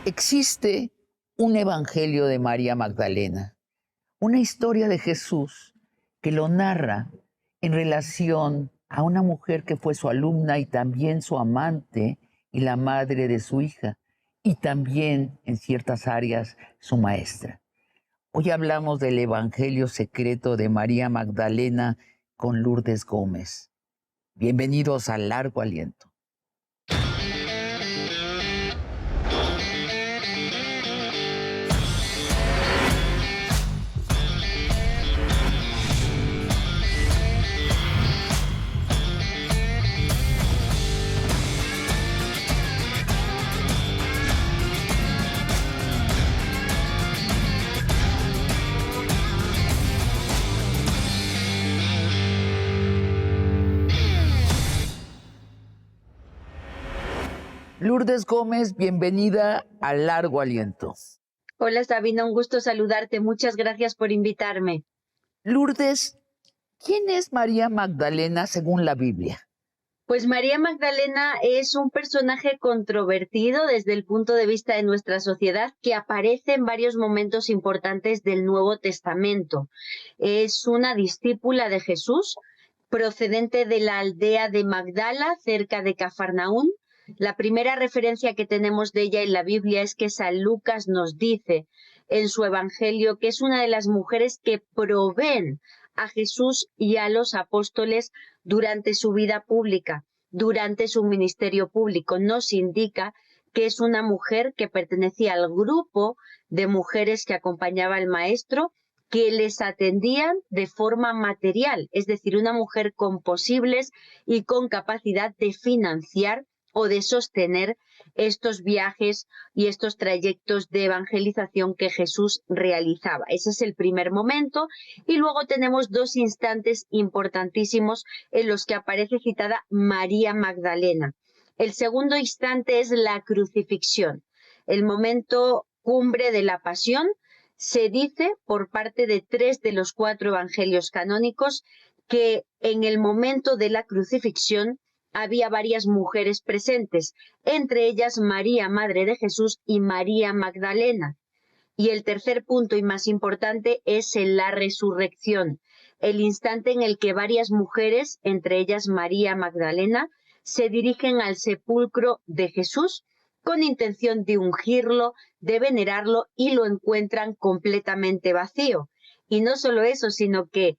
Existe un evangelio de María Magdalena, una historia de Jesús que lo narra en relación a una mujer que fue su alumna y también su amante y la madre de su hija, y también en ciertas áreas su maestra. Hoy hablamos del evangelio secreto de María Magdalena con Lourdes Gómez. Bienvenidos a Largo Aliento. Lourdes Gómez, bienvenida a Largo Aliento. Hola Sabina, un gusto saludarte. Muchas gracias por invitarme. Lourdes, ¿quién es María Magdalena según la Biblia? Pues María Magdalena es un personaje controvertido desde el punto de vista de nuestra sociedad que aparece en varios momentos importantes del Nuevo Testamento. Es una discípula de Jesús, procedente de la aldea de Magdala, cerca de Cafarnaún. La primera referencia que tenemos de ella en la Biblia es que San Lucas nos dice en su Evangelio que es una de las mujeres que proveen a Jesús y a los apóstoles durante su vida pública, durante su ministerio público. Nos indica que es una mujer que pertenecía al grupo de mujeres que acompañaba al maestro, que les atendían de forma material, es decir, una mujer con posibles y con capacidad de financiar o de sostener estos viajes y estos trayectos de evangelización que Jesús realizaba. Ese es el primer momento, y luego tenemos dos instantes importantísimos en los que aparece citada María Magdalena. El segundo instante es la crucifixión, el momento cumbre de la pasión. Se dice por parte de 3 de los 4 evangelios canónicos que en el momento de la crucifixión había varias mujeres presentes, entre ellas María, madre de Jesús, y María Magdalena. Y el tercer punto y más importante es en la resurrección, el instante en el que varias mujeres, entre ellas María Magdalena, se dirigen al sepulcro de Jesús con intención de ungirlo, de venerarlo, y lo encuentran completamente vacío. Y no solo eso, sino que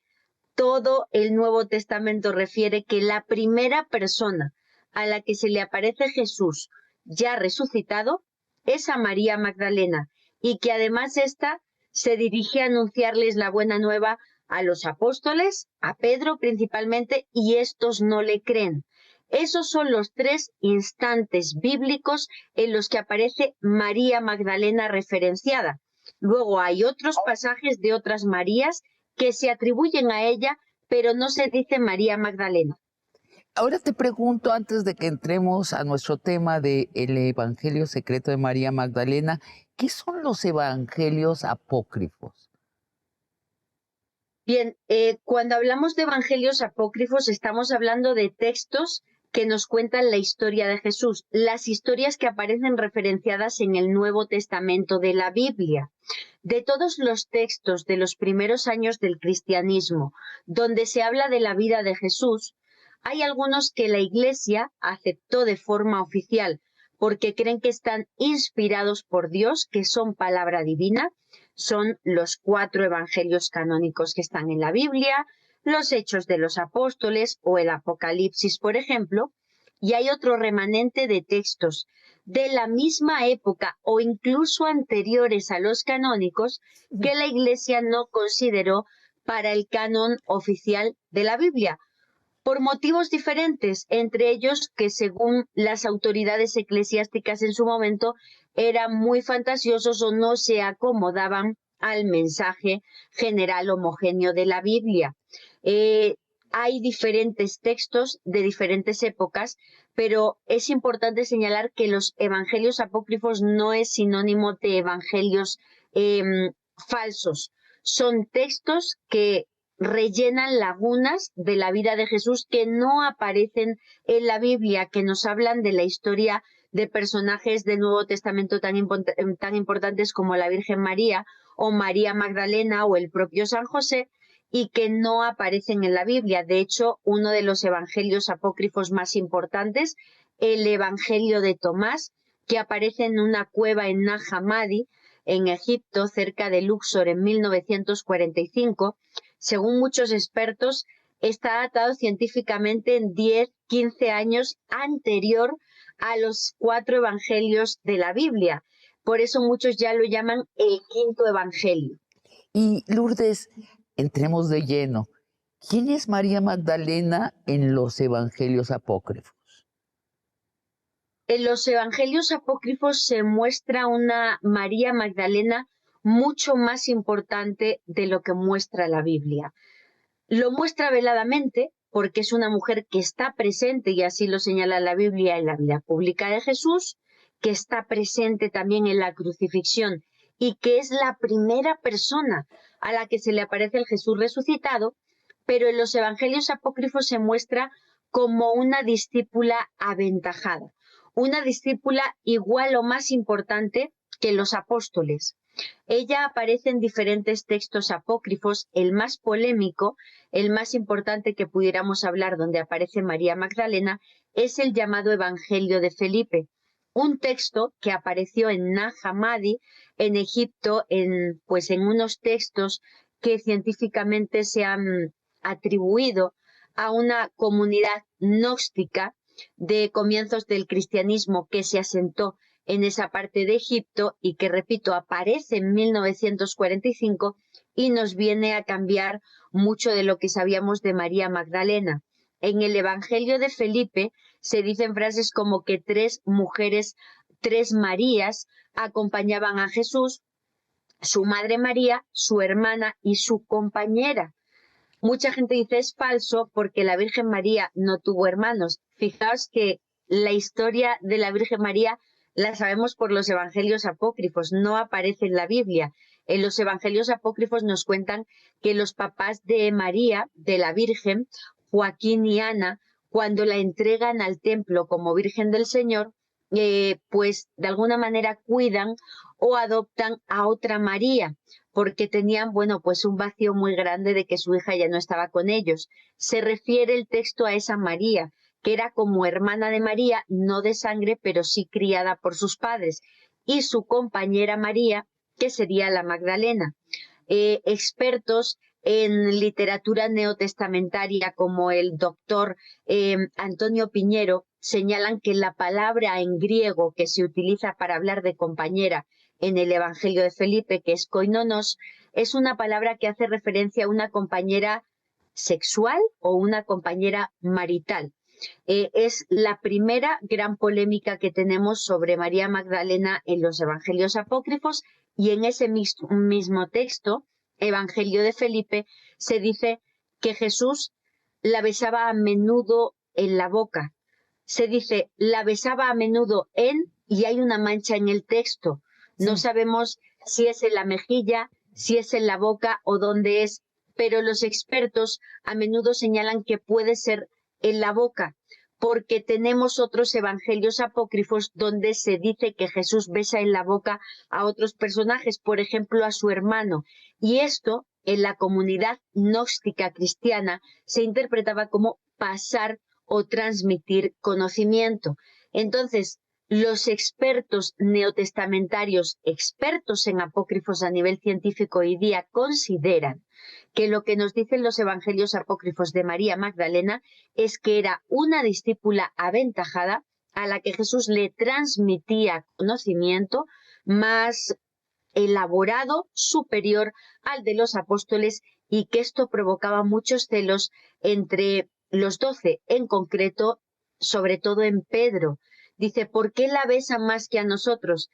todo el Nuevo Testamento refiere que la primera persona a la que se le aparece Jesús ya resucitado es a María Magdalena, y que además ésta se dirige a anunciarles la buena nueva a los apóstoles, a Pedro principalmente, y estos no le creen. Esos son los 3 instantes bíblicos en los que aparece María Magdalena referenciada. Luego hay otros pasajes de otras Marías que se atribuyen a ella, pero no se dice María Magdalena. Ahora te pregunto, antes de que entremos a nuestro tema del Evangelio secreto de María Magdalena, ¿qué son los evangelios apócrifos? Bien, cuando hablamos de evangelios apócrifos estamos hablando de textos que nos cuentan la historia de Jesús, las historias que aparecen referenciadas en el Nuevo Testamento de la Biblia. De todos los textos de los primeros años del cristianismo, donde se habla de la vida de Jesús, hay algunos que la Iglesia aceptó de forma oficial porque creen que están inspirados por Dios, que son palabra divina. Son los 4 evangelios canónicos que están en la Biblia, los Hechos de los Apóstoles o el Apocalipsis, por ejemplo, y hay otro remanente de textos de la misma época o incluso anteriores a los canónicos que la Iglesia no consideró para el canon oficial de la Biblia, por motivos diferentes, entre ellos que según las autoridades eclesiásticas en su momento eran muy fantasiosos o no se acomodaban al mensaje general homogéneo de la Biblia. Hay diferentes textos de diferentes épocas, pero es importante señalar que los evangelios apócrifos no es sinónimo de evangelios falsos. Son textos que rellenan lagunas de la vida de Jesús que no aparecen en la Biblia, que nos hablan de la historia de personajes del Nuevo Testamento tan importantes como la Virgen María o María Magdalena o el propio San José, y que no aparecen en la Biblia. De hecho, uno de los evangelios apócrifos más importantes, el Evangelio de Tomás, que aparece en una cueva en Nag Hammadi, en Egipto, cerca de Luxor, en 1945, según muchos expertos, está datado científicamente en 10, 15 años anterior a los 4 evangelios de la Biblia. Por eso muchos ya lo llaman el quinto evangelio. Y Lourdes, entremos de lleno. ¿Quién es María Magdalena en los evangelios apócrifos? En los evangelios apócrifos se muestra una María Magdalena mucho más importante de lo que muestra la Biblia. Lo muestra veladamente porque es una mujer que está presente, y así lo señala la Biblia, en la vida pública de Jesús, que está presente también en la crucifixión y que es la primera persona a la que se le aparece el Jesús resucitado, pero en los evangelios apócrifos se muestra como una discípula aventajada, una discípula igual o más importante que los apóstoles. Ella aparece en diferentes textos apócrifos. El más polémico, el más importante que pudiéramos hablar, donde aparece María Magdalena, es el llamado Evangelio de Felipe, un texto que apareció en Nag Hammadi, en Egipto, en unos textos que científicamente se han atribuido a una comunidad gnóstica de comienzos del cristianismo que se asentó en esa parte de Egipto y que, repito, aparece en 1945 y nos viene a cambiar mucho de lo que sabíamos de María Magdalena. En el Evangelio de Felipe se dicen frases como que 3 mujeres, 3 Marías acompañaban a Jesús, su madre María, su hermana y su compañera. Mucha gente dice es falso porque la Virgen María no tuvo hermanos. Fijaos que la historia de la Virgen María la sabemos por los evangelios apócrifos, no aparece en la Biblia. En los evangelios apócrifos nos cuentan que los papás de María, de la Virgen, Joaquín y Ana, cuando la entregan al templo como Virgen del Señor, pues de alguna manera cuidan o adoptan a otra María, porque tenían, pues un vacío muy grande de que su hija ya no estaba con ellos. Se refiere el texto a esa María, que era como hermana de María, no de sangre, pero sí criada por sus padres, y su compañera María, que sería la Magdalena. Expertos en literatura neotestamentaria como el doctor Antonio Piñero señalan que la palabra en griego que se utiliza para hablar de compañera en el Evangelio de Felipe, que es koinonos, es una palabra que hace referencia a una compañera sexual o una compañera marital. Es la primera gran polémica que tenemos sobre María Magdalena en los evangelios apócrifos, y en ese mismo texto, Evangelio de Felipe, se dice que Jesús la besaba a menudo en la boca. Se dice la besaba a menudo y hay una mancha en el texto. No sabemos si es en la mejilla, si es en la boca o dónde es, pero los expertos a menudo señalan que puede ser en la boca, porque tenemos otros evangelios apócrifos donde se dice que Jesús besa en la boca a otros personajes, por ejemplo a su hermano, y esto en la comunidad gnóstica cristiana se interpretaba como pasar o transmitir conocimiento. Entonces, los expertos neotestamentarios, expertos en apócrifos a nivel científico hoy día, consideran que lo que nos dicen los evangelios apócrifos de María Magdalena es que era una discípula aventajada a la que Jesús le transmitía conocimiento más elaborado, superior al de los apóstoles, y que esto provocaba muchos celos entre los 12, en concreto, sobre todo en Pedro. Dice, ¿por qué la besa más que a nosotros?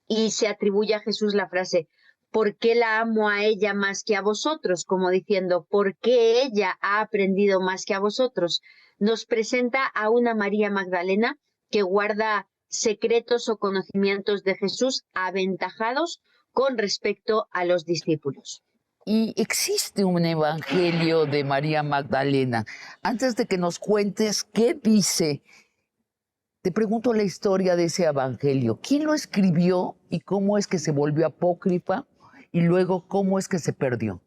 Y se atribuye a Jesús la frase, ¿por qué la amo a ella más que a vosotros? Como diciendo, ¿por qué ella ha aprendido más que a vosotros? Nos presenta a una María Magdalena que guarda secretos o conocimientos de Jesús aventajados con respecto a los discípulos. Y existe un evangelio de María Magdalena. Antes de que nos cuentes qué dice te pregunto la historia de ese evangelio. ¿Quién lo escribió y cómo es que se volvió apócrifa? Y luego, ¿cómo es que se perdió?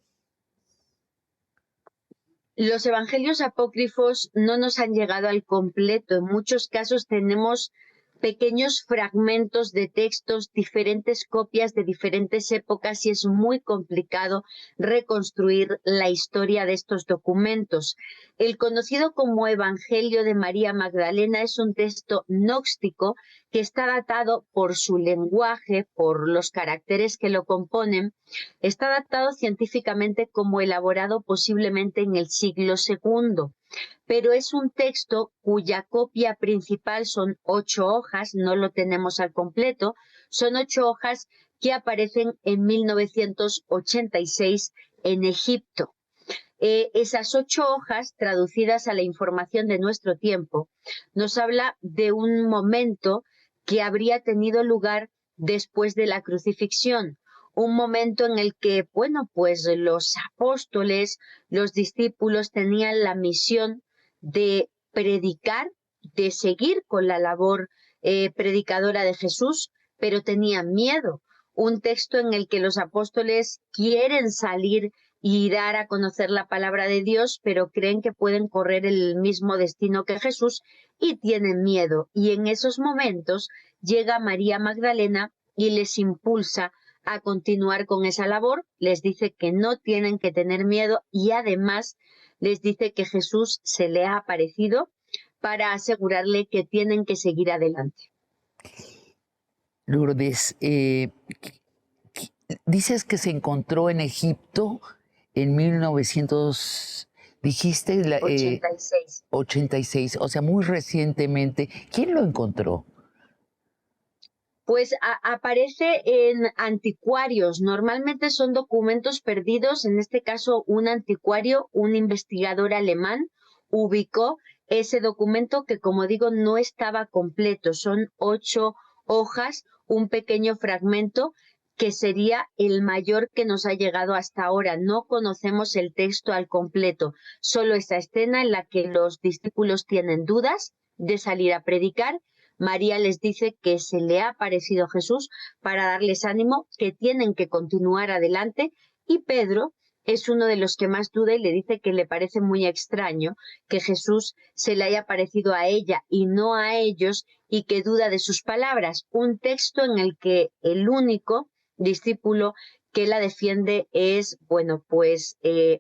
Los evangelios apócrifos no nos han llegado al completo. En muchos casos tenemos pequeños fragmentos de textos, diferentes copias de diferentes épocas y es muy complicado reconstruir la historia de estos documentos. El conocido como Evangelio de María Magdalena es un texto gnóstico que está datado por su lenguaje, por los caracteres que lo componen. Está datado científicamente como elaborado posiblemente en el siglo II, pero es un texto cuya copia principal son 8 hojas, no lo tenemos al completo, son 8 hojas que aparecen en 1986 en Egipto. Esas 8 hojas, traducidas a la información de nuestro tiempo, nos habla de un momento que habría tenido lugar después de la crucifixión, un momento en el que, bueno, pues los apóstoles, los discípulos tenían la misión de predicar, de seguir con la labor predicadora de Jesús, pero tenían miedo. Un texto en el que los apóstoles quieren salir y dar a conocer la palabra de Dios, pero creen que pueden correr el mismo destino que Jesús y tienen miedo. Y en esos momentos llega María Magdalena y les impulsa a continuar con esa labor, les dice que no tienen que tener miedo y además les dice que Jesús se le ha aparecido para asegurarle que tienen que seguir adelante. Lourdes, dices que se encontró en Egipto en 1900, dijiste, 86. 86, o sea, muy recientemente. ¿Quién lo encontró? Pues aparece en anticuarios. Normalmente son documentos perdidos. En este caso, un anticuario, un investigador alemán, ubicó ese documento que, como digo, no estaba completo. Son 8 hojas, un pequeño fragmento que sería el mayor que nos ha llegado hasta ahora. No conocemos el texto al completo. Solo esa escena en la que los discípulos tienen dudas de salir a predicar. María les dice que se le ha aparecido Jesús para darles ánimo, que tienen que continuar adelante, y Pedro es uno de los que más duda y le dice que le parece muy extraño que Jesús se le haya aparecido a ella y no a ellos y que duda de sus palabras. Un texto en el que el único discípulo que la defiende es, bueno, pues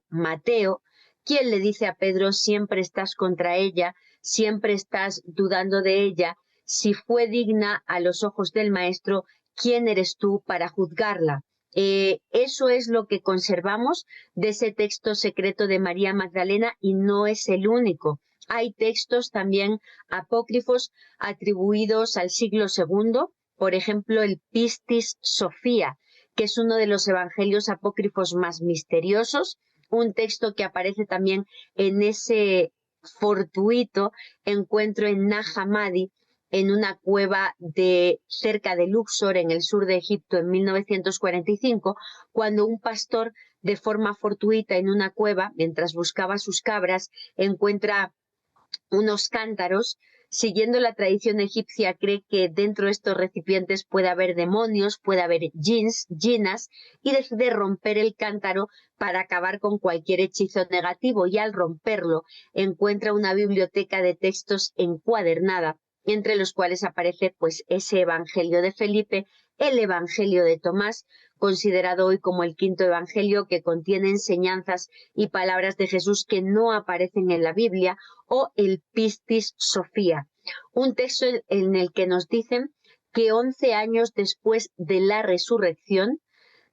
Mateo, quien le dice a Pedro: siempre estás contra ella, siempre estás dudando de ella. Si fue digna a los ojos del Maestro, ¿quién eres tú para juzgarla? Eso es lo que conservamos de ese texto secreto de María Magdalena y no es el único. Hay textos también apócrifos atribuidos al siglo II, por ejemplo, el Pistis Sophia, que es uno de los evangelios apócrifos más misteriosos, un texto que aparece también en ese fortuito encuentro en Nag Hammadi, en una cueva de cerca de Luxor, en el sur de Egipto, en 1945, cuando un pastor, de forma fortuita en una cueva, mientras buscaba sus cabras, encuentra unos cántaros. Siguiendo la tradición egipcia, cree que dentro de estos recipientes puede haber demonios, puede haber jinnas, y decide romper el cántaro para acabar con cualquier hechizo negativo, y al romperlo encuentra una biblioteca de textos encuadernada, entre los cuales aparece pues ese Evangelio de Felipe, el Evangelio de Tomás, considerado hoy como el quinto evangelio, que contiene enseñanzas y palabras de Jesús que no aparecen en la Biblia, o el Pistis Sophia, un texto en el que nos dicen que 11 años después de la resurrección,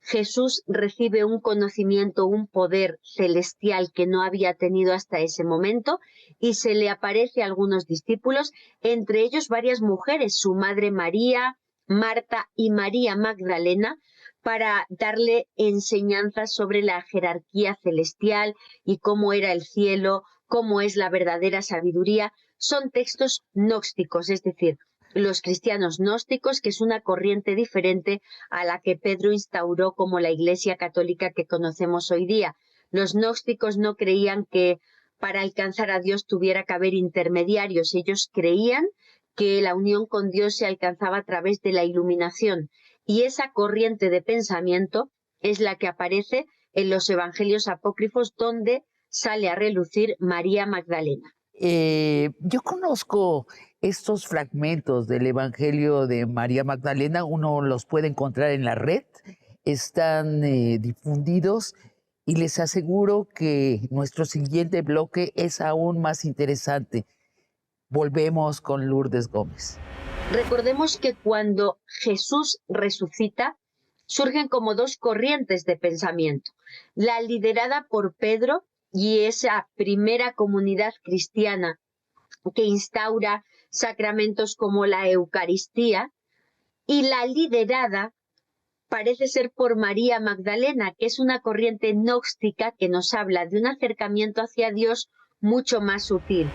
Jesús recibe un conocimiento, un poder celestial que no había tenido hasta ese momento, y se le aparece a algunos discípulos, entre ellos varias mujeres, su madre María, Marta y María Magdalena, para darle enseñanzas sobre la jerarquía celestial y cómo era el cielo, cómo es la verdadera sabiduría. Son textos gnósticos, es decir, los cristianos gnósticos, que es una corriente diferente a la que Pedro instauró como la Iglesia católica que conocemos hoy día. Los gnósticos no creían que para alcanzar a Dios tuviera que haber intermediarios. Ellos creían que la unión con Dios se alcanzaba a través de la iluminación. Y esa corriente de pensamiento es la que aparece en los evangelios apócrifos, donde sale a relucir María Magdalena. Yo conozco estos fragmentos del Evangelio de María Magdalena, uno los puede encontrar en la red, están difundidos y les aseguro que nuestro siguiente bloque es aún más interesante. Volvemos con Lourdes Gómez. Recordemos que cuando Jesús resucita, surgen como dos corrientes de pensamiento. La liderada por Pedro y esa primera comunidad cristiana que instaura sacramentos como la Eucaristía, y la liderada parece ser por María Magdalena, que es una corriente gnóstica que nos habla de un acercamiento hacia Dios mucho más sutil.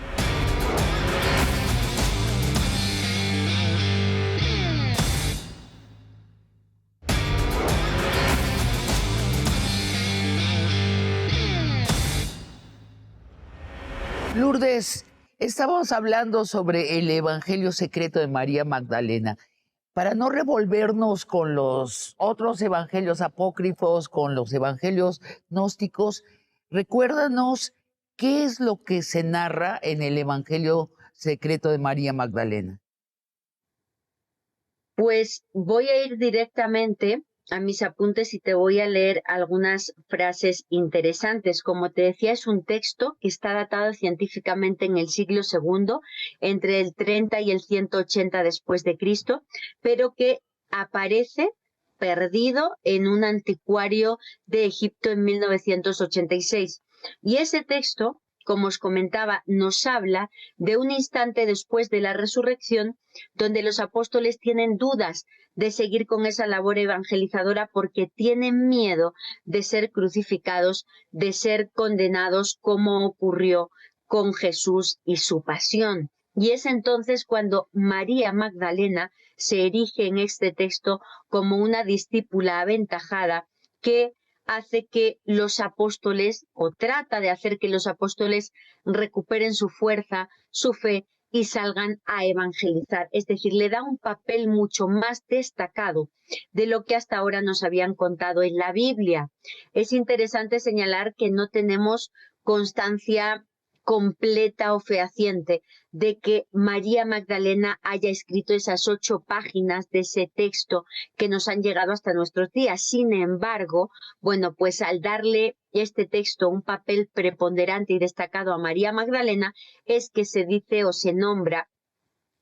Lourdes, estábamos hablando sobre el Evangelio secreto de María Magdalena. Para no revolvernos con los otros evangelios apócrifos, con los evangelios gnósticos, recuérdanos qué es lo que se narra en el Evangelio secreto de María Magdalena. Pues voy a ir directamente a mis apuntes y te voy a leer algunas frases interesantes. Como te decía, es un texto que está datado científicamente en el siglo II, entre el 30 y el 180 después de Cristo, pero que aparece perdido en un anticuario de Egipto en 1986. Y ese texto, como os comentaba, nos habla de un instante después de la resurrección, donde los apóstoles tienen dudas de seguir con esa labor evangelizadora porque tienen miedo de ser crucificados, de ser condenados, como ocurrió con Jesús y su pasión. Y es entonces cuando María Magdalena se erige en este texto como una discípula aventajada que hace que los apóstoles, o trata de hacer que los apóstoles recuperen su fuerza, su fe y salgan a evangelizar. Es decir, le da un papel mucho más destacado de lo que hasta ahora nos habían contado en la Biblia. Es interesante señalar que no tenemos constancia completa o fehaciente de que María Magdalena haya escrito esas 8 páginas de ese texto que nos han llegado hasta nuestros días. Sin embargo, bueno, pues al darle este texto un papel preponderante y destacado a María Magdalena, es que se dice o se nombra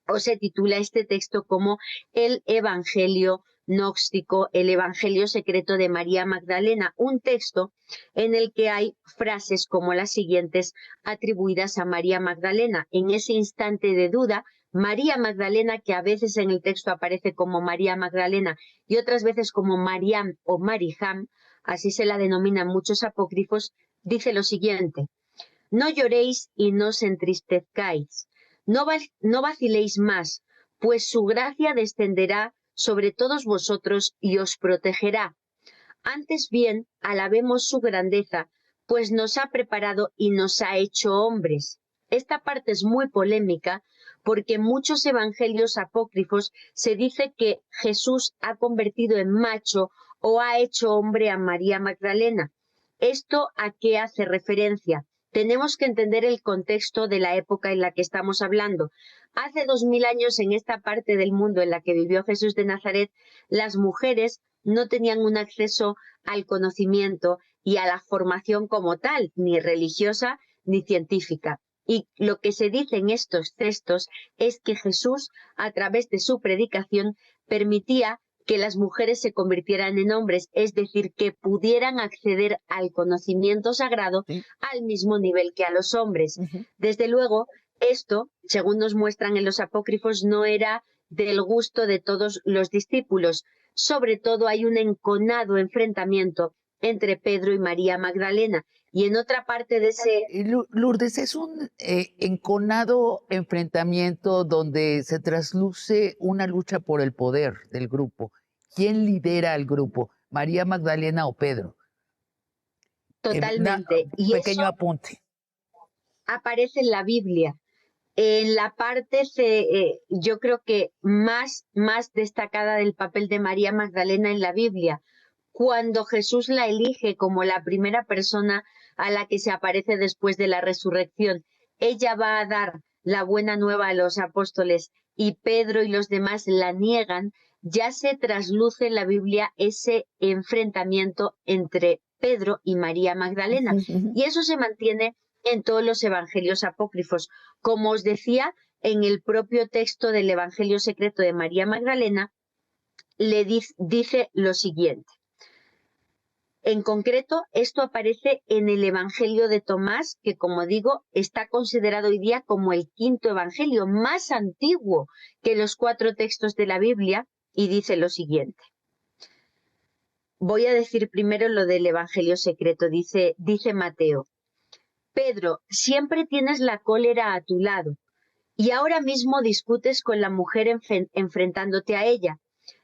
o se titula este texto como el Evangelio gnóstico, el Evangelio secreto de María Magdalena, un texto en el que hay frases como las siguientes atribuidas a María Magdalena. En ese instante de duda, María Magdalena, que a veces en el texto aparece como María Magdalena y otras veces como Mariam o Marijam, así se la denominan muchos apócrifos, dice lo siguiente: no lloréis y no os entristezcáis. No vaciléis más, pues su gracia descenderá sobre todos vosotros y os protegerá. Antes bien, alabemos su grandeza, pues nos ha preparado y nos ha hecho hombres. Esta parte es muy polémica porque en muchos evangelios apócrifos se dice que Jesús ha convertido en macho o ha hecho hombre a María Magdalena. ¿Esto a qué hace referencia? Tenemos que entender el contexto de la época en la que estamos hablando. Hace 2000 años, en esta parte del mundo en la que vivió Jesús de Nazaret, las mujeres no tenían un acceso al conocimiento y a la formación como tal, ni religiosa ni científica. Y lo que se dice en estos textos es que Jesús, a través de su predicación, permitía que las mujeres se convirtieran en hombres, es decir, que pudieran acceder al conocimiento sagrado al mismo nivel que a los hombres. Desde luego, esto, según nos muestran en los apócrifos, no era del gusto de todos los discípulos. Sobre todo hay un enconado enfrentamiento entre Pedro y María Magdalena. Y en otra parte de ese... Lourdes, es un enconado enfrentamiento donde se trasluce una lucha por el poder del grupo. ¿Quién lidera al grupo? ¿María Magdalena o Pedro? Totalmente. Y pequeño eso apunte. aparece en la Biblia. En la parte, yo creo que más destacada del papel de María Magdalena en la Biblia, cuando Jesús la elige como la primera persona a la que se aparece después de la resurrección. Ella va a dar la buena nueva a los apóstoles y Pedro y los demás la niegan. Ya se trasluce en la Biblia ese enfrentamiento entre Pedro y María Magdalena. Y eso se mantiene en todos los evangelios apócrifos. Como os decía, en el propio texto del Evangelio secreto de María Magdalena, le dice lo siguiente. En concreto, esto aparece en el Evangelio de Tomás, que, como digo, está considerado hoy día como el quinto evangelio, más antiguo que los 4 textos de la Biblia, y dice lo siguiente. Voy a decir primero lo del Evangelio secreto. Dice Mateo: Pedro, siempre tienes la cólera a tu lado, y ahora mismo discutes con la mujer enfrentándote a ella.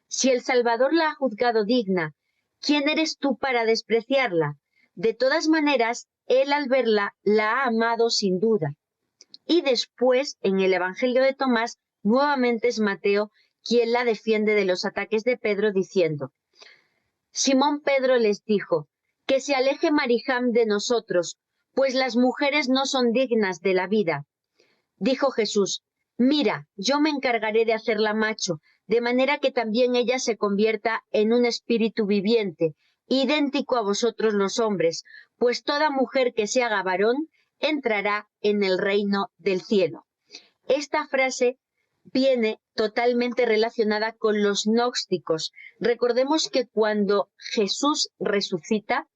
Si el Salvador la ha juzgado digna, ¿quién eres tú para despreciarla? De todas maneras, él al verla la ha amado sin duda. Y después, en el Evangelio de Tomás, nuevamente es Mateo quien la defiende de los ataques de Pedro, diciendo: Simón Pedro les dijo: que se aleje Marijam de nosotros, pues las mujeres no son dignas de la vida. Dijo Jesús: mira, yo me encargaré de hacerla macho, de manera que también ella se convierta en un espíritu viviente, idéntico a vosotros los hombres, pues toda mujer que se haga varón entrará en el reino del cielo. Esta frase viene totalmente relacionada con los gnósticos. Recordemos que cuando Jesús resucita,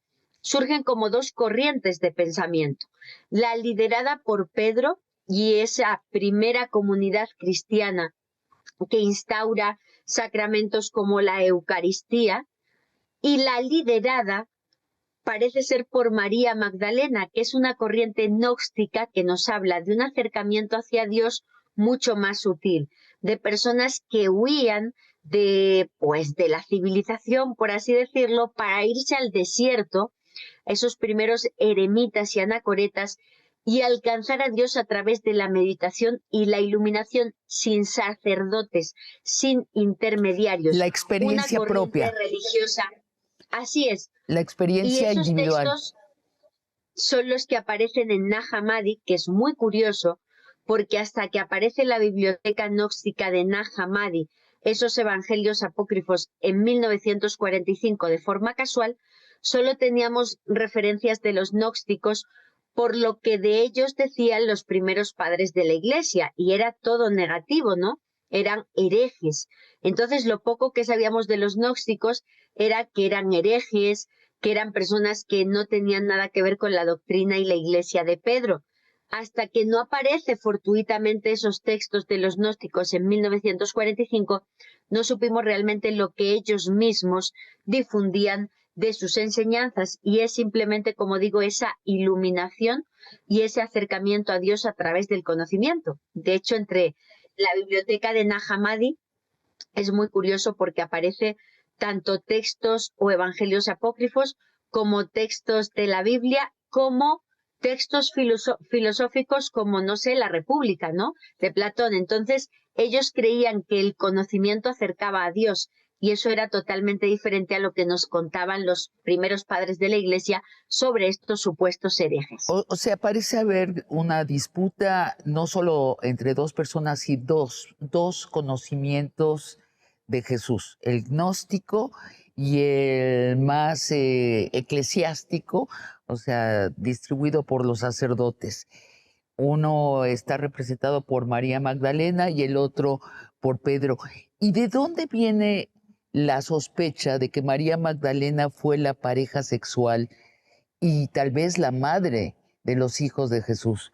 surgen como 2 corrientes de pensamiento. La liderada por Pedro y esa primera comunidad cristiana que instaura sacramentos como la Eucaristía, y la liderada parece ser por María Magdalena, que es una corriente gnóstica que nos habla de un acercamiento hacia Dios mucho más sutil, de personas que huían de la civilización, por así decirlo, para irse al desierto, esos primeros eremitas y anacoretas, y alcanzar a Dios a través de la meditación y la iluminación, sin sacerdotes, sin intermediarios. La experiencia una corriente propia. religiosa. Así es. La Y experiencia esos individual. textos son los que aparecen en Nag Hammadi, que es muy curioso, porque hasta que aparece la biblioteca gnóstica de Nag Hammadi, esos evangelios apócrifos, en 1945 de forma casual, solo teníamos referencias de los gnósticos por lo que de ellos decían los primeros padres de la Iglesia, y era todo negativo, ¿no? Eran herejes. Entonces, lo poco que sabíamos de los gnósticos era que eran herejes, que eran personas que no tenían nada que ver con la doctrina y la Iglesia de Pedro. Hasta que no aparece fortuitamente esos textos de los gnósticos en 1945, no supimos realmente lo que ellos mismos difundían de sus enseñanzas, y es simplemente, como digo, esa iluminación y ese acercamiento a Dios a través del conocimiento. De hecho, entre la biblioteca de Nag Hammadi es muy curioso porque aparece tanto textos o evangelios apócrifos como textos de la Biblia, como textos filosóficos como, no sé, la República, ¿no?, de Platón. Entonces, ellos creían que el conocimiento acercaba a Dios, y eso era totalmente diferente a lo que nos contaban los primeros padres de la Iglesia sobre estos supuestos herejes. O sea, parece haber una disputa no solo entre 2 personas, sino dos conocimientos de Jesús, el gnóstico y el más eclesiástico, o sea, distribuido por los sacerdotes. Uno está representado por María Magdalena y el otro por Pedro. ¿Y de dónde viene la sospecha de que María Magdalena fue la pareja sexual y tal vez la madre de los hijos de Jesús?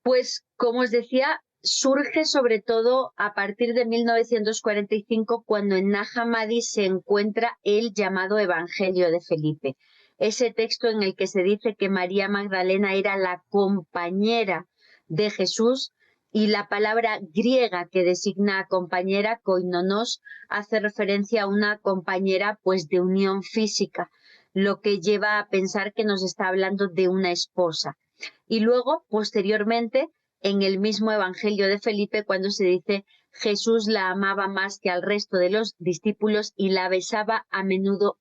Pues, como os decía, surge sobre todo a partir de 1945, cuando en Nag Hammadi se encuentra el llamado Evangelio de Felipe. Ese texto en el que se dice que María Magdalena era la compañera de Jesús, y la palabra griega que designa a compañera, koinonos, hace referencia a una compañera pues de unión física, lo que lleva a pensar que nos está hablando de una esposa. Y luego, posteriormente, en el mismo Evangelio de Felipe cuando se dice Jesús la amaba más que al resto de los discípulos y la besaba a menudo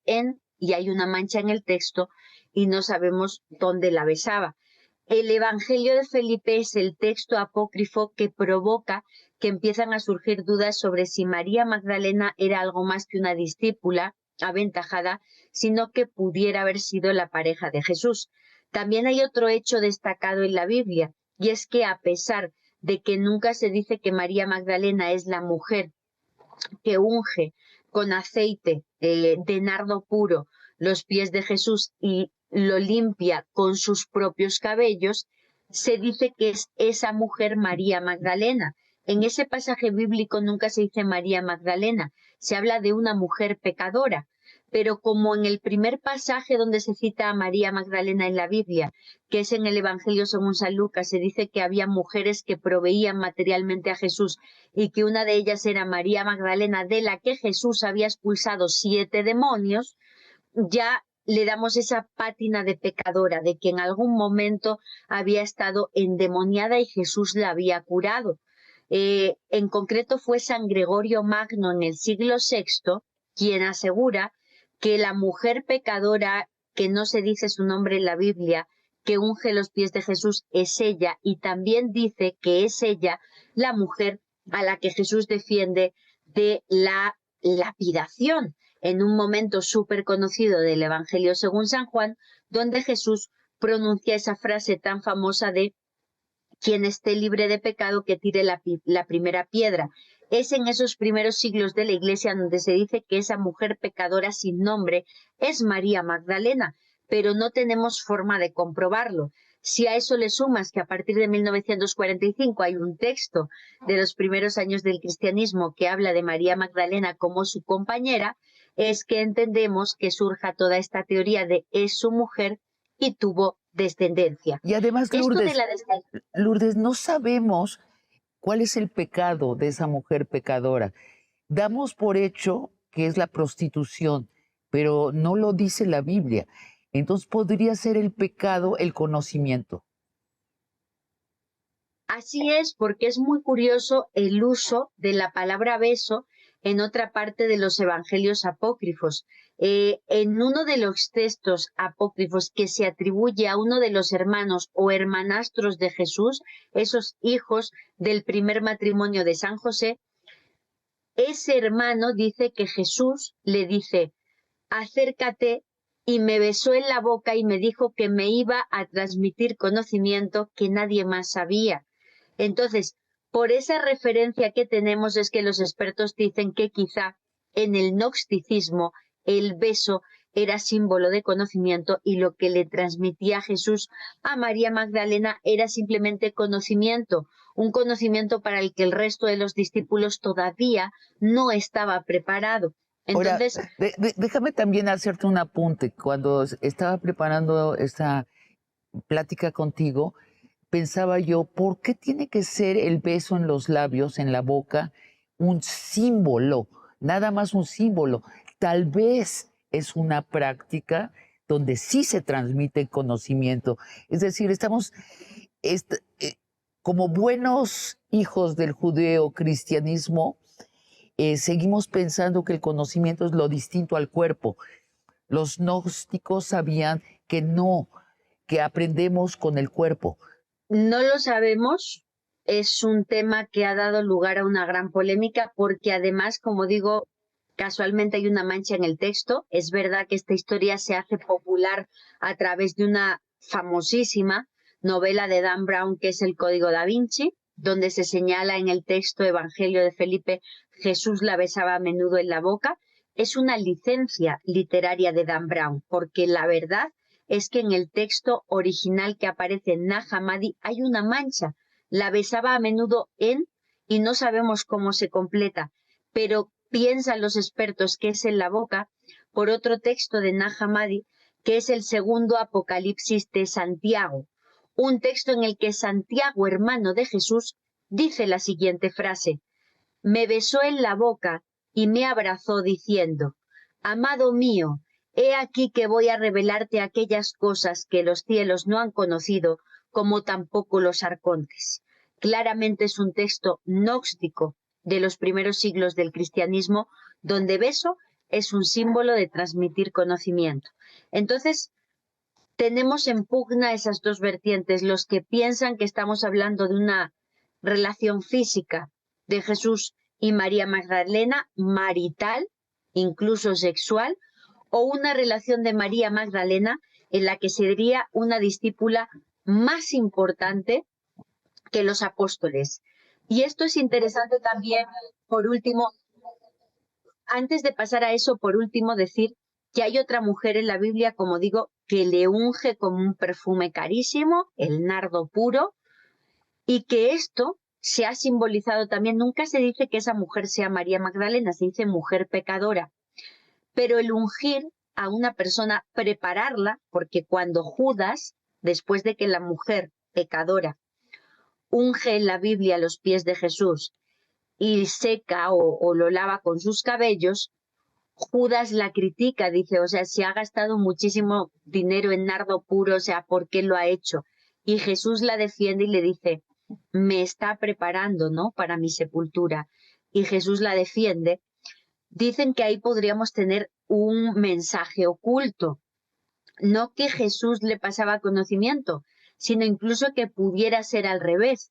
y hay una mancha en el texto y no sabemos dónde la besaba. El Evangelio de Felipe es el texto apócrifo que provoca que empiezan a surgir dudas sobre si María Magdalena era algo más que una discípula aventajada, sino que pudiera haber sido la pareja de Jesús. También hay otro hecho destacado en la Biblia, y es que a pesar de que nunca se dice que María Magdalena es la mujer que unge con aceite de nardo puro los pies de Jesús y lo limpia con sus propios cabellos, se dice que es esa mujer María Magdalena. En ese pasaje bíblico nunca se dice María Magdalena, se habla de una mujer pecadora, pero como en el primer pasaje donde se cita a María Magdalena en la Biblia, que es en el Evangelio según San Lucas, se dice que había mujeres que proveían materialmente a Jesús y que una de ellas era María Magdalena, de la que Jesús había expulsado 7 demonios, ya le damos esa pátina de pecadora, de que en algún momento había estado endemoniada y Jesús la había curado. En concreto fue San Gregorio Magno en el siglo VI quien asegura que la mujer pecadora, que no se dice su nombre en la Biblia, que unge los pies de Jesús, es ella, y también dice que es ella la mujer a la que Jesús defiende de la lapidación, en un momento súper conocido del Evangelio según San Juan, donde Jesús pronuncia esa frase tan famosa de quien esté libre de pecado que tire la primera piedra. Es en esos primeros siglos de la Iglesia donde se dice que esa mujer pecadora sin nombre es María Magdalena, pero no tenemos forma de comprobarlo. Si a eso le sumas que a partir de 1945 hay un texto de los primeros años del cristianismo que habla de María Magdalena como su compañera, es que entendemos que surja toda esta teoría de es su mujer y tuvo descendencia. Y además, Esto de Lourdes, la descendencia. Lourdes, no sabemos cuál es el pecado de esa mujer pecadora. Damos por hecho que es la prostitución, pero no lo dice la Biblia. Entonces podría ser el pecado el conocimiento. Así es, porque es muy curioso el uso de la palabra beso en otra parte de los evangelios apócrifos. En uno de los textos apócrifos que se atribuye a uno de los hermanos o hermanastros de Jesús, esos hijos del primer matrimonio de San José, ese hermano dice que Jesús le dice, acércate, y me besó en la boca y me dijo que me iba a transmitir conocimiento que nadie más sabía. Entonces, por esa referencia que tenemos es que los expertos dicen que quizá en el gnosticismo el beso era símbolo de conocimiento y lo que le transmitía Jesús a María Magdalena era simplemente conocimiento, un conocimiento para el que el resto de los discípulos todavía no estaba preparado. Entonces, Ahora, déjame también hacerte un apunte. Cuando estaba preparando esta plática contigo, pensaba yo, ¿por qué tiene que ser el beso en los labios, en la boca, un símbolo? Nada más un símbolo. Tal vez es una práctica donde sí se transmite conocimiento. Es decir, estamos como buenos hijos del judeocristianismo, seguimos pensando que el conocimiento es lo distinto al cuerpo. Los gnósticos sabían que no, que aprendemos con el cuerpo. no lo sabemos, es un tema que ha dado lugar a una gran polémica porque además, como digo, casualmente hay una mancha en el texto. Es verdad que esta historia se hace popular a través de una famosísima novela de Dan Brown que es El Código da Vinci, donde se señala en el texto Evangelio de Felipe, Jesús la besaba a menudo en la boca. Es una licencia literaria de Dan Brown, porque la verdad es que en el texto original que aparece en Nag Hammadi hay una mancha. La besaba a menudo y no sabemos cómo se completa, pero piensan los expertos que es en la boca, por otro texto de Nag Hammadi, que es el segundo Apocalipsis de Santiago, un texto en el que Santiago, hermano de Jesús, dice la siguiente frase: me besó en la boca y me abrazó diciendo, amado mío, he aquí que voy a revelarte aquellas cosas que los cielos no han conocido, como tampoco los arcontes. claramente es un texto gnóstico de los primeros siglos del cristianismo, donde beso es un símbolo de transmitir conocimiento. Entonces, tenemos en pugna esas dos vertientes, los que piensan que estamos hablando de una relación física de Jesús y María Magdalena, marital, incluso sexual, o una relación de María Magdalena en la que sería una discípula más importante que los apóstoles. Y esto es interesante también, por último, antes de pasar a eso, por último, decir que hay otra mujer en la Biblia, como digo, que le unge como un perfume carísimo, el nardo puro, y que esto se ha simbolizado también. Nunca se dice que esa mujer sea María Magdalena, se dice mujer pecadora, pero el ungir a una persona, prepararla, porque cuando Judas, después de que la mujer pecadora unge en la Biblia los pies de Jesús y seca o lo lava con sus cabellos, Judas la critica, dice, o sea, se ha gastado muchísimo dinero en nardo puro, o sea, ¿por qué lo ha hecho? Y Jesús la defiende y le dice, me está preparando, ¿no?, para mi sepultura. Y Jesús la defiende. Dicen que ahí podríamos tener un mensaje oculto, no que Jesús le pasaba conocimiento, sino incluso que pudiera ser al revés,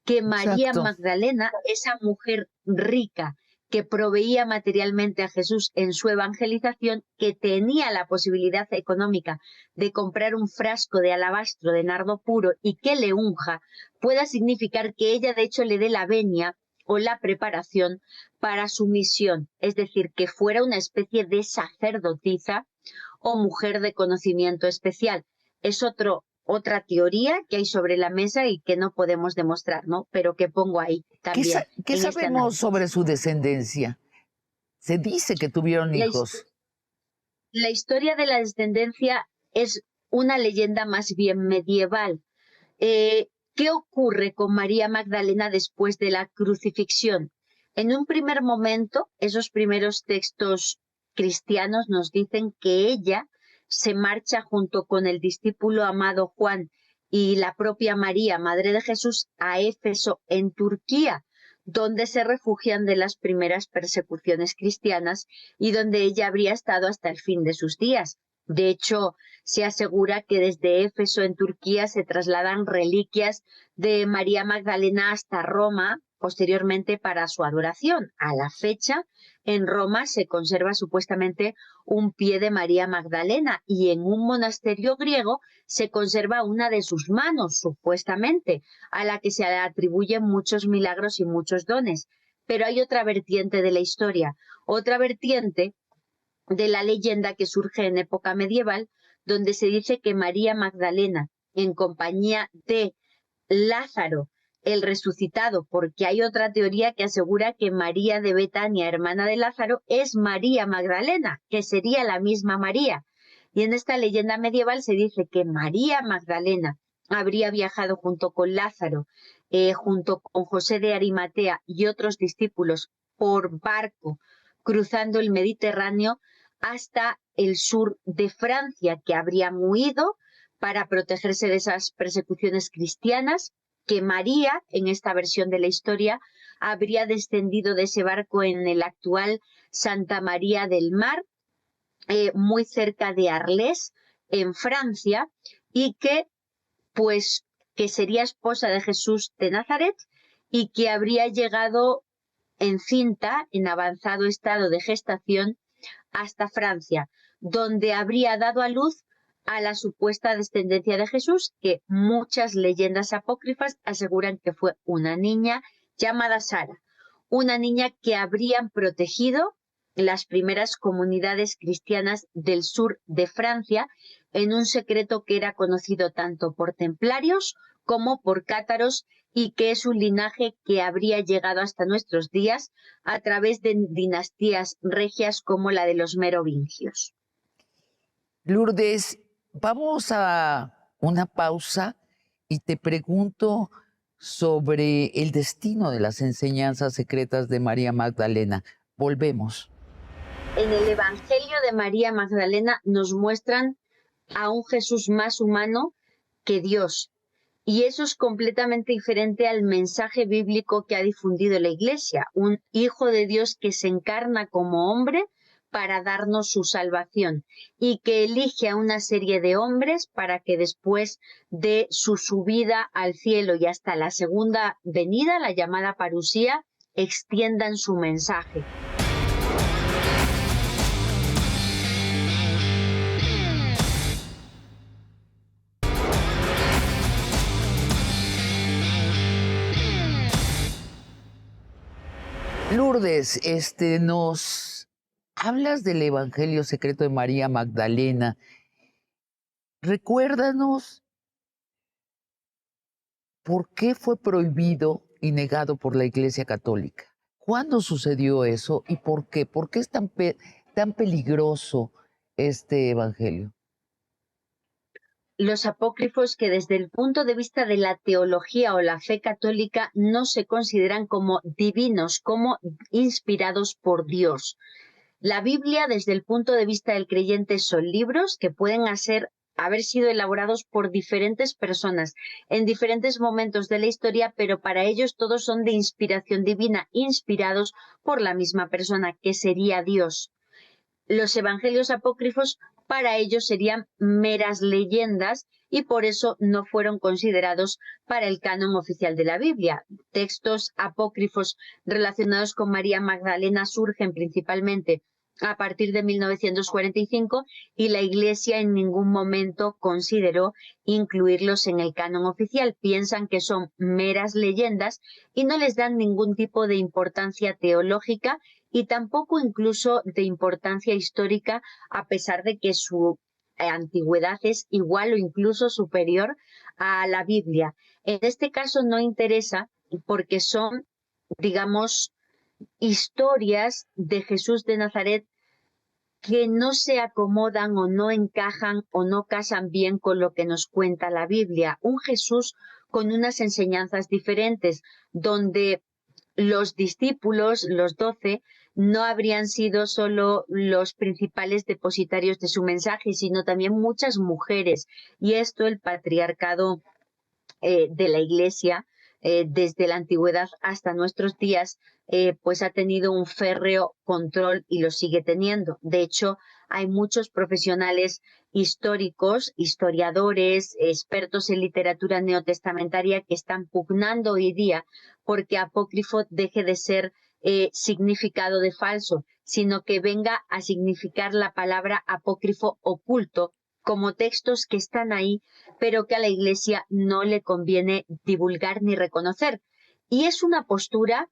que María Exacto. Magdalena, esa mujer rica que proveía materialmente a Jesús en su evangelización, que tenía la posibilidad económica de comprar un frasco de alabastro de nardo puro y que le unja, pueda significar que ella de hecho le dé la venia o la preparación para su misión, es decir, que fuera una especie de sacerdotisa o mujer de conocimiento especial. Es otra teoría que hay sobre la mesa y que no podemos demostrar, ¿no? Pero que pongo ahí también ¿Qué en este sabemos análisis. sobre su descendencia? Se dice que tuvieron La, hijos. la historia de la descendencia es una leyenda más bien medieval. ¿Qué ocurre con María Magdalena después de la crucifixión? En un primer momento, esos primeros textos cristianos nos dicen que ella se marcha junto con el discípulo amado Juan y la propia María, Madre de Jesús, a Éfeso, en Turquía, donde se refugian de las primeras persecuciones cristianas y donde ella habría estado hasta el fin de sus días. De hecho, se asegura que desde Éfeso en Turquía se trasladan reliquias de María Magdalena hasta Roma, posteriormente para su adoración. A la fecha, en Roma se conserva supuestamente un pie de María Magdalena y en un monasterio griego se conserva una de sus manos, supuestamente, a la que se le atribuyen muchos milagros y muchos dones. Pero hay otra vertiente de la historia, otra vertiente de la leyenda que surge en época medieval, donde se dice que María Magdalena, en compañía de Lázaro, el resucitado, porque hay otra teoría que asegura que María de Betania, hermana de Lázaro, es María Magdalena, que sería la misma María. Y en esta leyenda medieval se dice que María Magdalena habría viajado junto con Lázaro, junto con José de Arimatea y otros discípulos por barco, cruzando el Mediterráneo hasta el sur de Francia, que habrían huido para protegerse de esas persecuciones cristianas, que María, en esta versión de la historia, habría descendido de ese barco en el actual Santa María del Mar, muy cerca de Arles, en Francia, y que, pues, que sería esposa de Jesús de Nazaret y que habría llegado encinta, en avanzado estado de gestación, hasta Francia, donde habría dado a luz a la supuesta descendencia de Jesús, que muchas leyendas apócrifas aseguran que fue una niña llamada Sara, una niña que habrían protegido las primeras comunidades cristianas del sur de Francia en un secreto que era conocido tanto por templarios como por cátaros y que es un linaje que habría llegado hasta nuestros días a través de dinastías regias como la de los merovingios. Lourdes, vamos a una pausa y te pregunto sobre el destino de las enseñanzas secretas de María Magdalena. Volvemos. En el Evangelio de María Magdalena nos muestran a un Jesús más humano que Dios Y eso es completamente diferente al mensaje bíblico que ha difundido la Iglesia, un Hijo de Dios que se encarna como hombre para darnos su salvación y que elige a una serie de hombres para que después de su subida al cielo y hasta la segunda venida, la llamada parusía, extiendan su mensaje. Lourdes, nos hablas del Evangelio secreto de María Magdalena. Recuérdanos por qué fue prohibido y negado por la Iglesia Católica. ¿Cuándo sucedió eso y por qué? ¿Por qué es tan peligroso este Evangelio? Los apócrifos, que desde el punto de vista de la teología o la fe católica no se consideran como divinos, como inspirados por Dios. La Biblia, desde el punto de vista del creyente, son libros que pueden haber sido elaborados por diferentes personas en diferentes momentos de la historia, pero para ellos todos son de inspiración divina, inspirados por la misma persona, que sería Dios. Los evangelios apócrifos para ellos serían meras leyendas y por eso no fueron considerados para el canon oficial de la Biblia. Textos apócrifos relacionados con María Magdalena surgen principalmente a partir de 1945 y la Iglesia en ningún momento consideró incluirlos en el canon oficial. Piensan que son meras leyendas y no les dan ningún tipo de importancia teológica y tampoco incluso de importancia histórica, a pesar de que su antigüedad es igual o incluso superior a la Biblia. En este caso no interesa porque son, digamos, historias de Jesús de Nazaret que no se acomodan o no encajan o no casan bien con lo que nos cuenta la Biblia. Un Jesús con unas enseñanzas diferentes, donde los discípulos, los 12, no habrían sido solo los principales depositarios de su mensaje, sino también muchas mujeres. Y esto el patriarcado de la Iglesia, desde la antigüedad hasta nuestros días, pues ha tenido un férreo control y lo sigue teniendo. De hecho, hay muchos profesionales históricos, historiadores, expertos en literatura neotestamentaria que están pugnando hoy día porque apócrifo deje de ser significado de falso, sino que venga a significar la palabra apócrifo oculto, como textos que están ahí, pero que a la Iglesia no le conviene divulgar ni reconocer. Y es una postura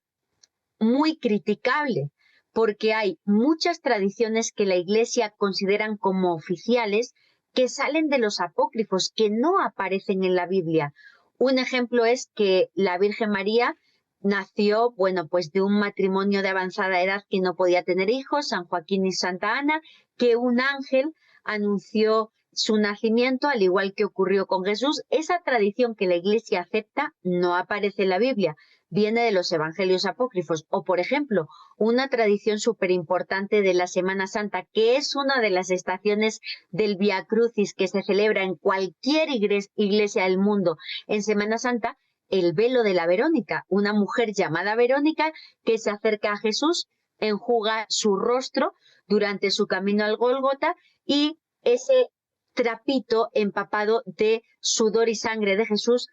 muy criticable, porque hay muchas tradiciones que la Iglesia consideran como oficiales que salen de los apócrifos, que no aparecen en la Biblia. Un ejemplo es que la Virgen María nació, bueno, pues de un matrimonio de avanzada edad que no podía tener hijos, San Joaquín y Santa Ana, que un ángel anunció su nacimiento, al igual que ocurrió con Jesús. Esa tradición que la Iglesia acepta no aparece en la Biblia, viene de los evangelios apócrifos. O, por ejemplo, una tradición súper importante de la Semana Santa, que es una de las estaciones del Vía Crucis que se celebra en cualquier iglesia del mundo. En Semana Santa, el velo de la Verónica, una mujer llamada Verónica que se acerca a Jesús, enjuga su rostro durante su camino al Gólgota y ese trapito empapado de sudor y sangre de Jesús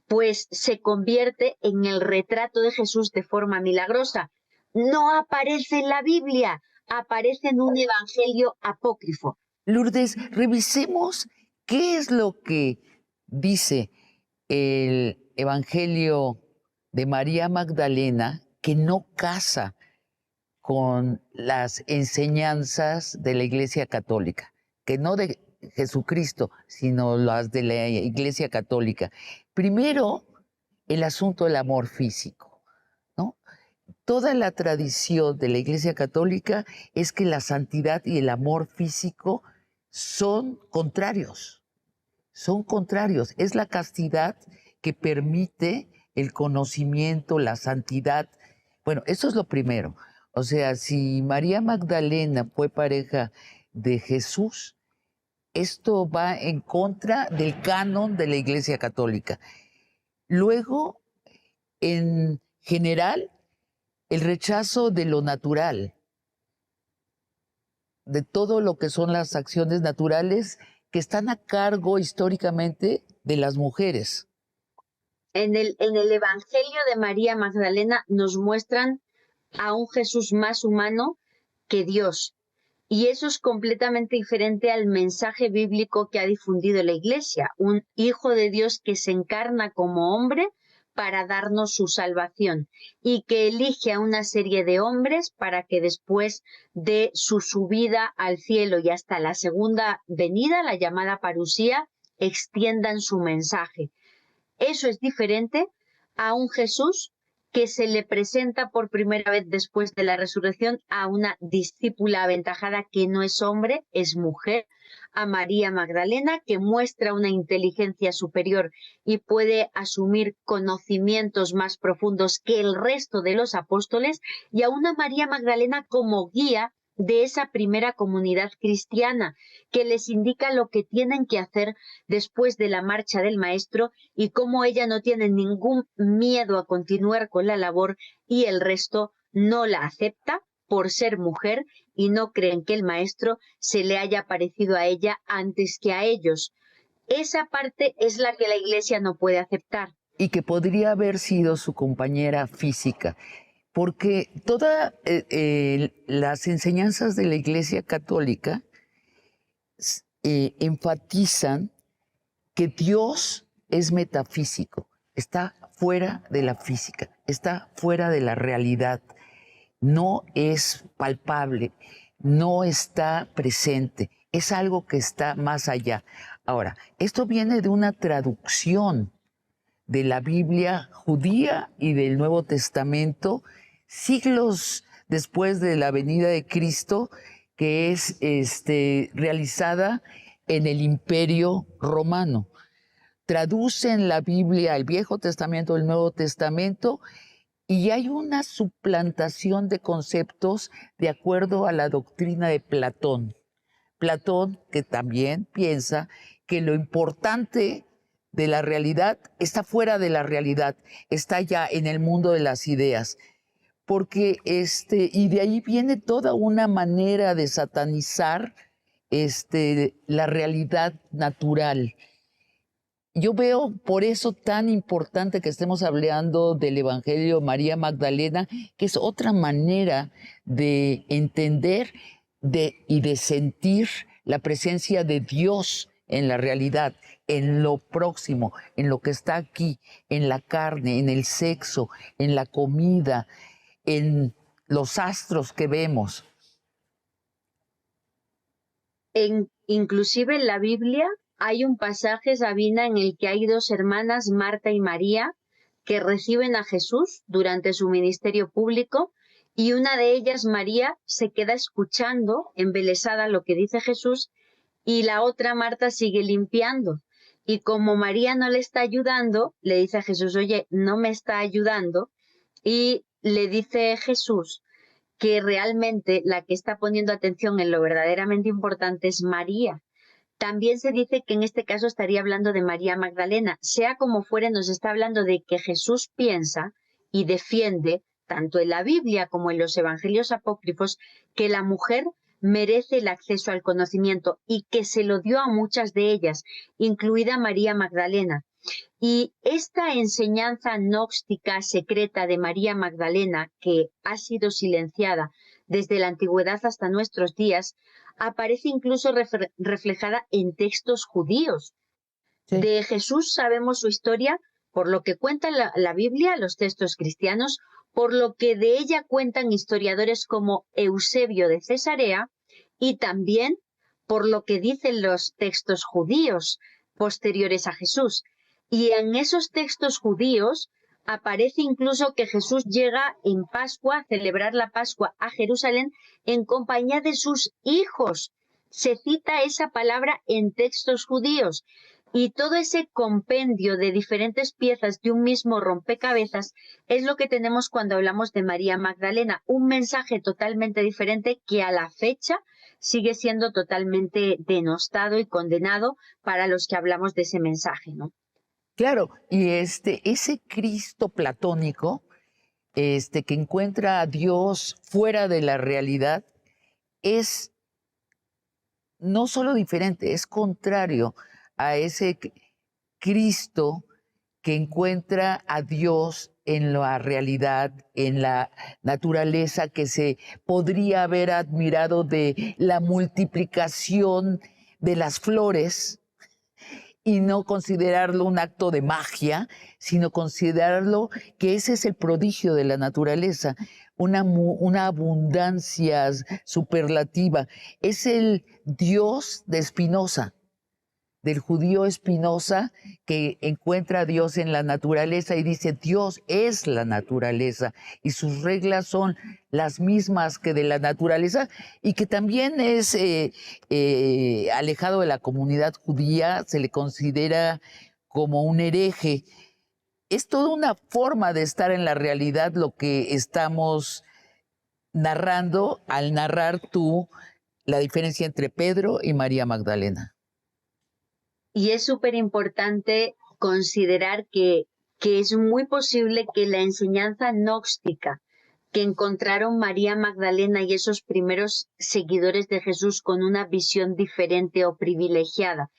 pues se convierte en el retrato de Jesús de forma milagrosa. No aparece en la Biblia, aparece en un evangelio apócrifo. Lourdes, revisemos qué es lo que dice el Evangelio de María Magdalena que no casa con las enseñanzas de la Iglesia Católica, que no de Jesucristo, sino las de la Iglesia Católica. Primero, el asunto del amor físico, ¿no? Toda la tradición de la Iglesia Católica es que la santidad y el amor físico son contrarios, son contrarios. Es la castidad que permite el conocimiento, la santidad. Bueno, eso es lo primero. O sea, si María Magdalena fue pareja de Jesús, esto va en contra del canon de la Iglesia Católica. Luego, en general, el rechazo de lo natural, de todo lo que son las acciones naturales que están a cargo históricamente de las mujeres. En el Evangelio de María Magdalena nos muestran a un Jesús más humano que Dios. Y eso es completamente diferente al mensaje bíblico que ha difundido la Iglesia, un Hijo de Dios que se encarna como hombre para darnos su salvación y que elige a una serie de hombres para que después de su subida al cielo y hasta la segunda venida, la llamada parusía, extiendan su mensaje. Eso es diferente a un Jesús que se le presenta por primera vez después de la resurrección a una discípula aventajada que no es hombre, es mujer, a María Magdalena, que muestra una inteligencia superior y puede asumir conocimientos más profundos que el resto de los apóstoles, y a una María Magdalena como guía de esa primera comunidad cristiana, que les indica lo que tienen que hacer después de la marcha del maestro y cómo ella no tiene ningún miedo a continuar con la labor y el resto no la acepta por ser mujer y no creen que el maestro se le haya parecido a ella antes que a ellos. Esa parte es la que la Iglesia no puede aceptar. Y que podría haber sido su compañera física, porque todas las enseñanzas de la Iglesia Católica enfatizan que Dios es metafísico, está fuera de la física, está fuera de la realidad, no es palpable, no está presente, es algo que está más allá. Ahora, esto viene de una traducción de la Biblia judía y del Nuevo Testamento, siglos después de la venida de Cristo, que es realizada en el Imperio Romano. Traducen la Biblia, el Viejo Testamento, el Nuevo Testamento, y hay una suplantación de conceptos de acuerdo a la doctrina de Platón. Platón, que también piensa que lo importante de la realidad está fuera de la realidad, está ya en el mundo de las ideas. Porque y de ahí viene toda una manera de satanizar la realidad natural. Yo veo por eso tan importante que estemos hablando del Evangelio de María Magdalena, que es otra manera de entender y de sentir la presencia de Dios en la realidad, en lo próximo, en lo que está aquí, en la carne, en el sexo, en la comida, en los astros que vemos. Inclusive en la Biblia hay un pasaje, Sabina, en el que hay dos hermanas, Marta y María, que reciben a Jesús durante su ministerio público, y una de ellas, María, se queda escuchando, embelesada, lo que dice Jesús, y la otra, Marta, sigue limpiando. Y como María no le está ayudando, le dice a Jesús, oye, no me está ayudando, y le dice Jesús que realmente la que está poniendo atención en lo verdaderamente importante es María. También se dice que en este caso estaría hablando de María Magdalena. Sea como fuere, nos está hablando de que Jesús piensa y defiende, tanto en la Biblia como en los evangelios apócrifos, que la mujer merece el acceso al conocimiento y que se lo dio a muchas de ellas, incluida María Magdalena. Y esta enseñanza gnóstica secreta de María Magdalena, que ha sido silenciada desde la antigüedad hasta nuestros días, aparece incluso reflejada en textos judíos. Sí. De Jesús sabemos su historia por lo que cuenta la Biblia, los textos cristianos, por lo que de ella cuentan historiadores como Eusebio de Cesarea y también por lo que dicen los textos judíos posteriores a Jesús. Y en esos textos judíos aparece incluso que Jesús llega en Pascua, a celebrar la Pascua a Jerusalén en compañía de sus hijos. Se cita esa palabra en textos judíos. Y todo ese compendio de diferentes piezas de un mismo rompecabezas es lo que tenemos cuando hablamos de María Magdalena, un mensaje totalmente diferente que a la fecha sigue siendo totalmente denostado y condenado para los que hablamos de ese mensaje, ¿no? Claro, y ese Cristo platónico, que encuentra a Dios fuera de la realidad, es no solo diferente, es contrario a ese Cristo que encuentra a Dios en la realidad, en la naturaleza, que se podría haber admirado de la multiplicación de las flores y no considerarlo un acto de magia, sino considerarlo que ese es el prodigio de la naturaleza, una abundancia superlativa. Es el Dios de Spinoza, del judío Spinoza, que encuentra a Dios en la naturaleza y dice, Dios es la naturaleza y sus reglas son las mismas que de la naturaleza, y que también es alejado de la comunidad judía, se le considera como un hereje. Es toda una forma de estar en la realidad lo que estamos narrando al narrar tú la diferencia entre Pedro y María Magdalena. Y es súper importante considerar que es muy posible que la enseñanza gnóstica que encontraron María Magdalena y esos primeros seguidores de Jesús con una visión diferente o privilegiada,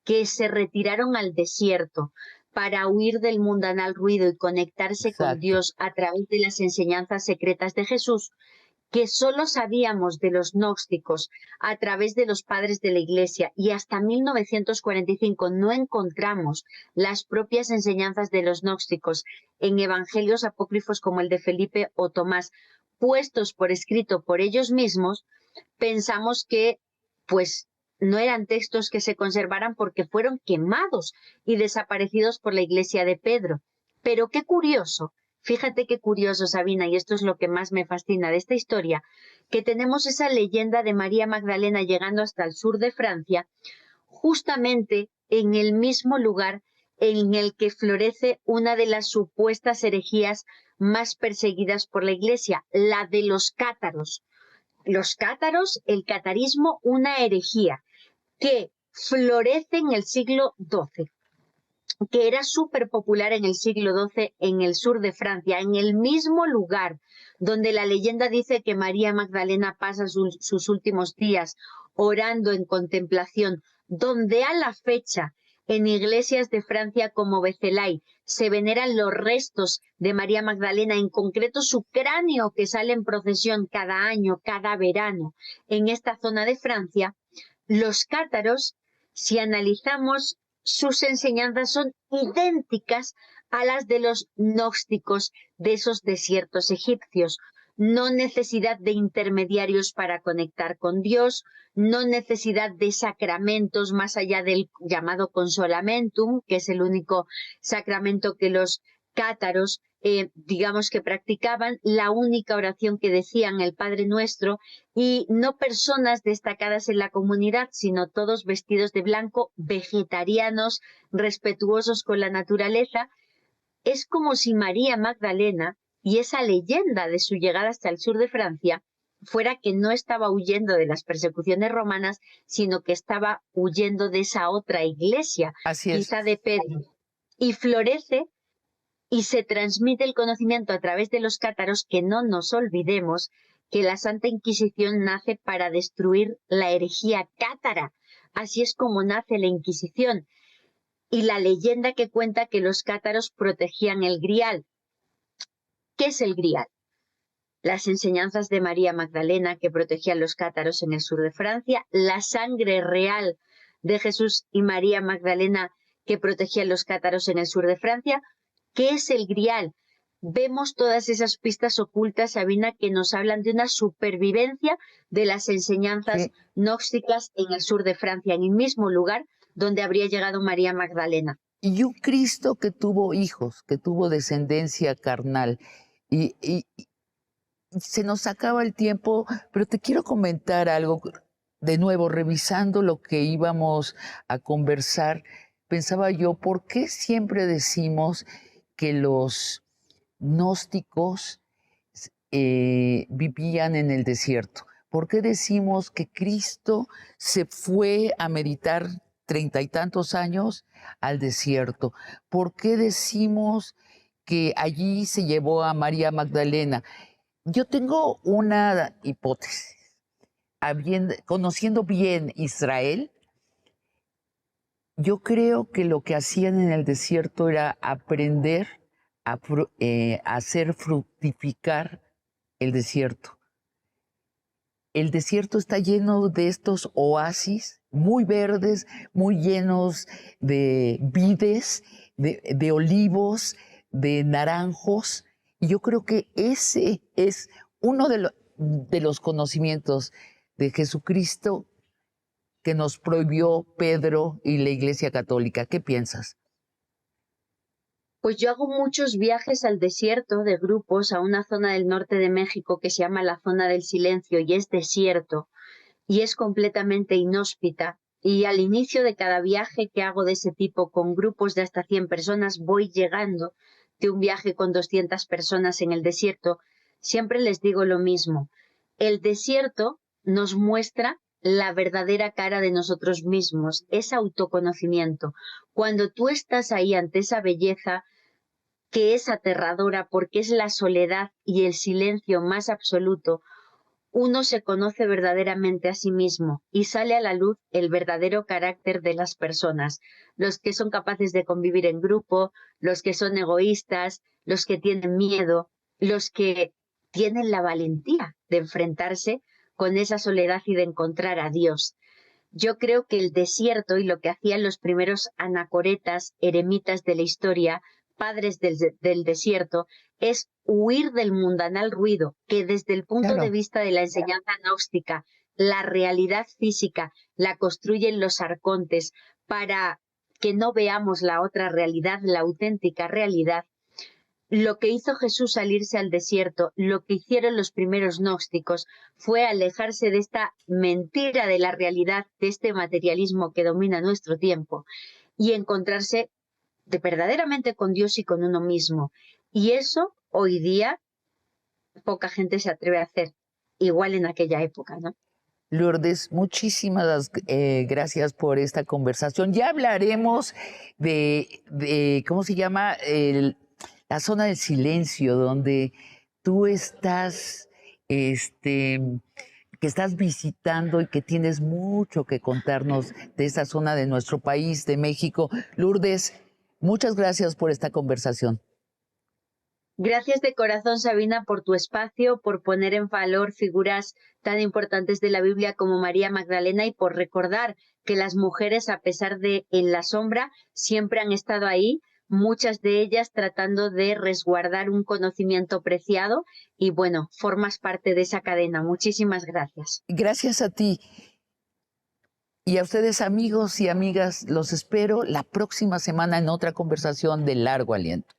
que se retiraron al desierto para huir del mundanal ruido y conectarse con Dios a través de las enseñanzas secretas de Jesús, que solo sabíamos de los gnósticos a través de los padres de la Iglesia, y hasta 1945 no encontramos las propias enseñanzas de los gnósticos en evangelios apócrifos como el de Felipe o Tomás, puestos por escrito por ellos mismos. Pensamos que pues no eran textos que se conservaran porque fueron quemados y desaparecidos por la Iglesia de Pedro. Pero qué curioso. Fíjate qué curioso, Sabina, y esto es lo que más me fascina de esta historia, que tenemos esa leyenda de María Magdalena llegando hasta el sur de Francia, justamente en el mismo lugar en el que florece una de las supuestas herejías más perseguidas por la Iglesia, la de los cátaros. Los cátaros, el catarismo, una herejía que florece en el siglo XII, que era súper popular en el siglo XII en el sur de Francia, en el mismo lugar donde la leyenda dice que María Magdalena pasa sus últimos días orando en contemplación, donde a la fecha en iglesias de Francia como Becelay se veneran los restos de María Magdalena, en concreto su cráneo que sale en procesión cada año, cada verano en esta zona de Francia. Los cátaros, si analizamos sus enseñanzas, son idénticas a las de los gnósticos de esos desiertos egipcios. No necesidad de intermediarios para conectar con Dios, no necesidad de sacramentos más allá del llamado consolamentum, que es el único sacramento que los cátaros digamos que practicaban, la única oración que decían, el Padre Nuestro, y no personas destacadas en la comunidad, sino todos vestidos de blanco, vegetarianos, respetuosos con la naturaleza. Es como si María Magdalena y esa leyenda de su llegada hasta el sur de Francia fuera que no estaba huyendo de las persecuciones romanas, sino que estaba huyendo de esa otra iglesia, quizá de Pedro, y florece y se transmite el conocimiento a través de los cátaros, que no nos olvidemos que la Santa Inquisición nace para destruir la herejía cátara. Así es como nace la Inquisición. Y la leyenda que cuenta que los cátaros protegían el Grial. ¿Qué es el Grial? Las enseñanzas de María Magdalena, que protegían los cátaros en el sur de Francia, la sangre real de Jesús y María Magdalena, que protegían los cátaros en el sur de Francia. ¿Qué es el Grial? Vemos todas esas pistas ocultas, Sabina, que nos hablan de una supervivencia de las enseñanzas gnósticas en el sur de Francia, en el mismo lugar donde habría llegado María Magdalena. Y un Cristo que tuvo hijos, que tuvo descendencia carnal. Y se nos acaba el tiempo, pero te quiero comentar algo. De nuevo, revisando lo que íbamos a conversar, pensaba yo, ¿por qué siempre decimos que los gnósticos vivían en el desierto? ¿Por qué decimos que Cristo se fue a meditar 30 y tantos años al desierto? ¿Por qué decimos que allí se llevó a María Magdalena? Yo tengo una hipótesis. Conociendo bien Israel, yo creo que lo que hacían en el desierto era aprender a hacer fructificar el desierto. El desierto está lleno de estos oasis muy verdes, muy llenos de vides, de olivos, de naranjos. Y yo creo que ese es uno de los conocimientos de Jesucristo que nos prohibió Pedro y la Iglesia Católica. ¿Qué piensas? Pues yo hago muchos viajes al desierto de grupos a una zona del norte de México que se llama la zona del silencio y es desierto y es completamente inhóspita. Y al inicio de cada viaje que hago de ese tipo con grupos de hasta 100 personas voy llegando de un viaje con 200 personas en el desierto. Siempre les digo lo mismo. El desierto nos muestra la verdadera cara de nosotros mismos, es autoconocimiento. Cuando tú estás ahí ante esa belleza, que es aterradora porque es la soledad y el silencio más absoluto, uno se conoce verdaderamente a sí mismo y sale a la luz el verdadero carácter de las personas, los que son capaces de convivir en grupo, los que son egoístas, los que tienen miedo, los que tienen la valentía de enfrentarse con esa soledad y de encontrar a Dios. Yo creo que el desierto y lo que hacían los primeros anacoretas, eremitas de la historia, padres del desierto, es huir del mundanal ruido, que desde el punto de Claro. vista de la enseñanza gnóstica, la realidad física la construyen los arcontes para que no veamos la otra realidad, la auténtica realidad. Lo que hizo Jesús salirse al desierto, lo que hicieron los primeros gnósticos, fue alejarse de esta mentira de la realidad, de este materialismo que domina nuestro tiempo, y encontrarse verdaderamente con Dios y con uno mismo. Y eso hoy día poca gente se atreve a hacer, igual en aquella época, ¿no? Lourdes, muchísimas gracias por esta conversación. Ya hablaremos de ¿cómo se llama? La zona del silencio, donde tú estás, que estás visitando y que tienes mucho que contarnos de esa zona de nuestro país, de México. Lourdes, muchas gracias por esta conversación. Gracias de corazón, Sabina, por tu espacio, por poner en valor figuras tan importantes de la Biblia como María Magdalena y por recordar que las mujeres, a pesar de en la sombra, siempre han estado ahí, muchas de ellas tratando de resguardar un conocimiento preciado y bueno, formas parte de esa cadena. Muchísimas gracias. Gracias a ti. Y a ustedes, amigos y amigas, los espero la próxima semana en otra conversación de largo aliento.